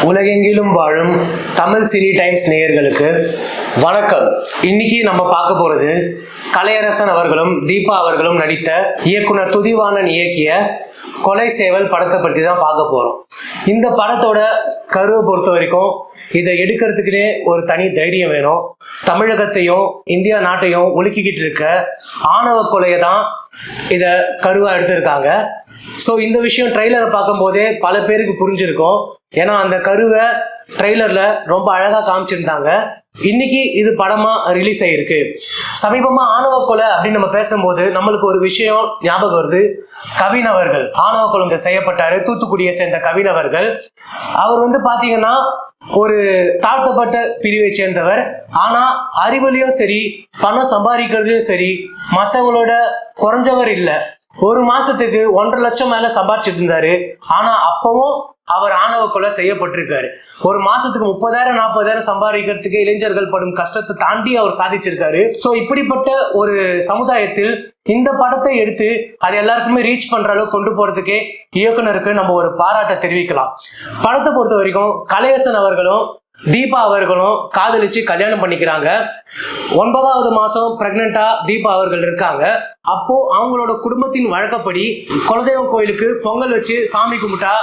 உலகெங்கிலும் வாழும் Tamil cine times நேயர்களுக்கு வணக்கம். இன்னைக்கு நம்ம பார்க்க போறது கலையரசன் அவர்களும் தீபா அவர்களும் நடித்த இயக்குனர் துதிவாணன் இயக்கிய கொலை சேவல் படத்தை பற்றி தான் பார்க்க போறோம். இந்த படத்தோட கருவை பொறுத்த வரைக்கும் இதை எடுக்கிறதுக்குனே ஒரு தனி தைரியம் வேணும். தமிழகத்தையும் இந்தியா நாட்டையும் ஒழுக்கிக்கிட்டு இருக்க ஆணவ கொலையை தான் இதை கருவா எடுத்திருக்காங்க. ஸோ இந்த விஷயம் ட்ரெய்லரை பார்க்கும் போதே பல பேருக்கு புரிஞ்சிருக்கும். ஏன்னா அந்த கருவை ட்ரெய்லர்ல ரொம்ப அழகா காமிச்சிருந்தாங்க. இன்னைக்கு இது படமா ரிலீஸ் ஆயிருக்கு. சமீபமா ஆணவ கொலை அப்படின்னு நம்ம பேசும்போது நம்மளுக்கு ஒரு விஷயம் ஞாபகம் வருது. கவின் அவர்கள் ஆணவ கொலை செய்யப்பட்டாரு. தூத்துக்குடியை சேர்ந்த கவின் அவர்கள். அவர் பாத்தீங்கன்னா ஒரு தாழ்த்தப்பட்ட பிரிவை சேர்ந்தவர். ஆனா அறிவுலையும் சரி, பணம் சம்பாதிக்கிறதுலயும் சரி மற்றவங்களோட குறைஞ்சவர் இல்லை. ஒரு மாசத்துக்கு 1.5 லட்சம் மேல சம்பாரிச்சிட்டு இருந்தாரு. ஆனா அப்பவும் அவர் ஆணவ கொலை செய்யப்பட்டிருக்காரு. ஒரு மாசத்துக்கு 30,000-40,000 சம்பாதிக்கிறதுக்கு இளைஞர்கள் படும் கஷ்டத்தை தாண்டி அவர் சாதிச்சிருக்காரு. சோ இப்படிப்பட்ட ஒரு சமுதாயத்தில் இந்த படத்தை எடுத்து அது எல்லாருக்குமே ரீச் பண்ற அளவுக்கு கொண்டு போறதுக்கே இயக்குனருக்கு நம்ம ஒரு பாராட்டை தெரிவிக்கலாம். படத்தை பொறுத்த வரைக்கும் கலையரசன் அவர்களும் தீபா அவர்களும் காதலிச்சு கல்யாணம் பண்ணிக்கிறாங்க. 9வது மாசம் பிரெக்னெண்டா தீபா அவர்கள் இருக்காங்க. அப்போ அவங்களோட குடும்பத்தின் வழக்கப்படி குலதெய்வம் கோயிலுக்கு பொங்கல் வச்சு சாமி கும்பிட்டா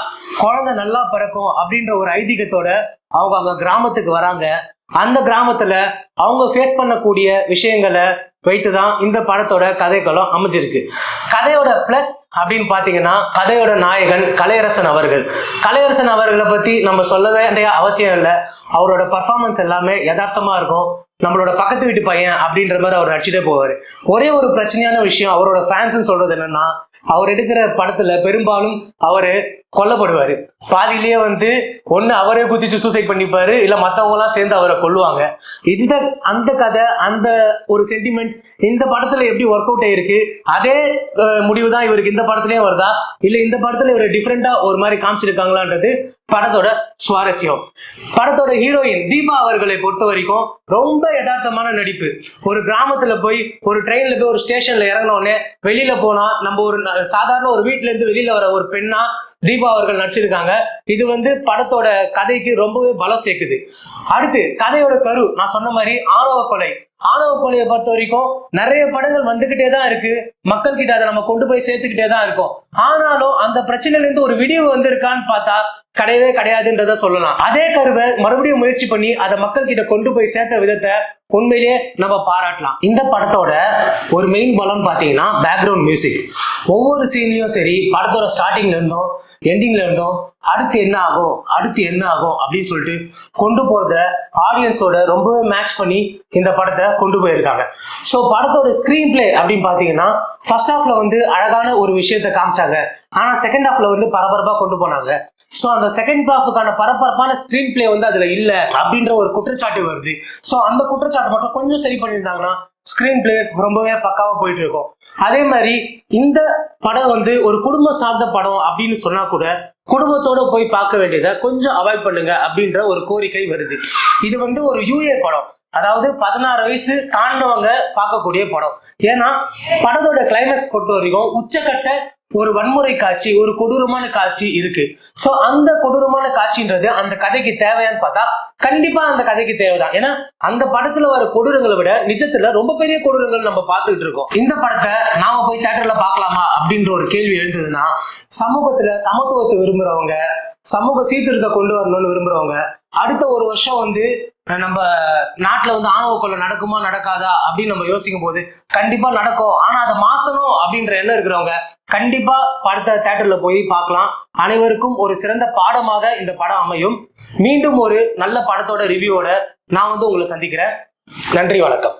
குழந்தை நல்லா பிறக்கும் அப்படின்ற ஒரு ஐதீகத்தோட அவங்க அங்க கிராமத்துக்கு வராங்க. அந்த கிராமத்துல அவங்க ஃபேஸ் பண்ணக்கூடிய விஷயங்களை வைத்துதான் இந்த படத்தோட கதைகளும் அமைஞ்சிருக்கு. கதையோட பிளஸ் அப்படின்னு பாத்தீங்கன்னா கதையோட நாயகன் கலையரசன் அவர்கள். கலையரசன் அவர்களை பத்தி நம்ம சொல்ல வேண்டிய அவசியம் இல்லை. அவரோட பர்ஃபார்மன்ஸ் எல்லாமே யதார்த்தமா இருக்கும். நம்மளோட பக்கத்து வீட்டு பையன் அப்படின்ற மாதிரி அவர் நடிச்சுட்டே போவாரு. ஒரே ஒரு பிரச்சனையான விஷயம் அவரோட ஃபேன்ஸ் சொல்றது என்னன்னா, அவர் எடுக்கிற படத்துல பெரும்பாலும் அவரு கொல்லப்படுவாரு. பாதியிலேயே ஒண்ணு அவரே குதிச்சு சூசைட் பண்ணிப்பாரு, இல்ல மத்தவங்க எல்லாம் சேர்ந்து அவரை கொல்லுவாங்க. அந்த கதை, அந்த ஒரு சென்டிமெண்ட் இந்த படத்துல எப்படி ஒர்க் அவுட் ஆயிருக்கு, அதே முடிவு தான் இவருக்கு இந்த படத்துலயும் வருதா, இல்ல இந்த படத்துல இவர் டிஃப்ரெண்டா ஒரு மாதிரி காமிச்சிருக்காங்களான்றது படத்தோட சுவாரஸ்யம். படத்தோட ஹீரோயின் தீபா அவர்களை பொறுத்த வரைக்கும் ரொம்ப யதார்த்தமான நடிப்பு. ஒரு கிராமத்துல போய் ஒரு ட்ரெயின்ல போய் ஒரு ஸ்டேஷன்ல இறங்கின உடனே வெளியில போனா நம்ம ஒரு சாதாரண ஒரு வீட்டுல இருந்து வெளியில வர ஒரு பெண்ணா தீபா அவர்கள் நடிச்சிருக்காங்க. இது படத்தோட கதைக்கு ரொம்பவே பலம் சேர்க்குது. அடுத்து கதையோட கரு, நான் சொன்ன மாதிரி ஆணவ கொலை. ஆணவ கொலையை பொறுத்த வரைக்கும் நிறைய படங்கள் வந்துகிட்டே தான் இருக்கு. மக்கள் கிட்ட அதை நம்ம கொண்டு போய் சேர்த்துக்கிட்டே தான் இருக்கோம். ஆனாலும் அந்த பிரச்சனையில இருந்து ஒரு விடிவு வந்திருக்கான்னு பார்த்தா கிடையவே கிடையாதுன்றத சொல்லலாம். அதே கருவை மறுபடியும் முயற்சி பண்ணி அதை மக்கள் கிட்ட கொண்டு போய் சேர்த்த விதத்தை உண்மையிலேயே நம்ம பாராட்டலாம். இந்த படத்தோட ஒரு மெயின் பலம் பாத்தீங்கன்னா பேக்ரவுண்ட் மியூசிக். ஒவ்வொரு சீன்லயும் சரி, படத்தோட ஸ்டார்டிங்ல இருந்தும் எண்டிங்ல இருந்தும் அடுத்து என்ன ஆகும் அப்படின்னு சொல்லிட்டு கொண்டு போறத ஆடியன்ஸோட ரொம்பவே மேட்ச் பண்ணி இந்த படத்தை கொண்டு போயிருக்காங்க. ஸோ படத்தோட ஸ்கிரீன் பிளே அப்படின்னு பாத்தீங்கன்னா ஃபர்ஸ்ட் ஹாஃப்ல அழகான ஒரு விஷயத்த காமிச்சாங்க. ஆனா செகண்ட் ஹாஃப்ல பரபரப்பா கொண்டு போனாங்க. ஸோ அந்த செகண்ட் ஹாஃபுக்கான பரபரப்பான ஸ்கிரீன் பிளே அதுல இல்ல அப்படின்ற ஒரு குற்றச்சாட்டு வருது. ஸோ அந்த குற்றச்சாட்டு மட்டும் கொஞ்சம் சரி பண்ணியிருந்தாங்கன்னா ஸ்கிரீன் பிளே ரொம்பவே பக்காவா போயிட்டு இருக்கும். அதே மாதிரி இந்த படம் ஒரு குடும்ப சார்ந்த படம் அப்படின்னு சொன்னா கூட குடும்பத்தோட போய் பார்க்க வேண்டியதை கொஞ்சம் அவாய்ட் பண்ணுங்க அப்படின்ற ஒரு கோரிக்கை வருது. இது ஒரு யூஏ படம், அதாவது 16 வயசு தாண்டவங்க பார்க்கக்கூடிய படம். ஏன்னா படத்தோட கிளைமேக்ஸ் பொறுத்த வரைக்கும் உச்சக்கட்ட ஒரு வன்முறை காட்சி, ஒரு கொடூரமான காட்சி இருக்கு. சோ அந்த கொடூரமான காட்சின்றது அந்த கதைக்கு தேவையான்னு பார்த்தா கண்டிப்பா அந்த கதைக்கு தேவைதான். ஏன்னா அந்த படத்துல வர கொடூரங்களை விட நிஜத்துல ரொம்ப பெரிய கொடூரங்கள் நம்ம பார்த்துட்டு இருக்கோம். இந்த படத்தை நாம போய் தியேட்டர்ல பார்க்கலாமா அப்படின்ற ஒரு கேள்வி எழுந்ததுன்னா, சமூகத்துல சமத்துவத்தை விரும்புறவங்க, சமூக சீர்திருத்தம் கொண்டு வரணும்னு விரும்புறவங்க, அடுத்த ஒரு வருஷம் நம்ம நாட்டுல ஆணவ கொலை நடக்குமா நடக்காதா அப்படின்னு நம்ம யோசிக்கும் போது கண்டிப்பா நடக்கும், ஆனா அதை மாத்தணும் அப்படின்ற எண்ணம் இருக்கிறவங்க கண்டிப்பா படத்தை தியேட்டர்ல போய் பார்க்கலாம். அனைவருக்கும் ஒரு சிறந்த பாடமாக இந்த படம் அமையும். மீண்டும் ஒரு நல்ல படத்தோட ரிவ்யூவோட நான் உங்களை சந்திக்கிறேன். நன்றி, வணக்கம்.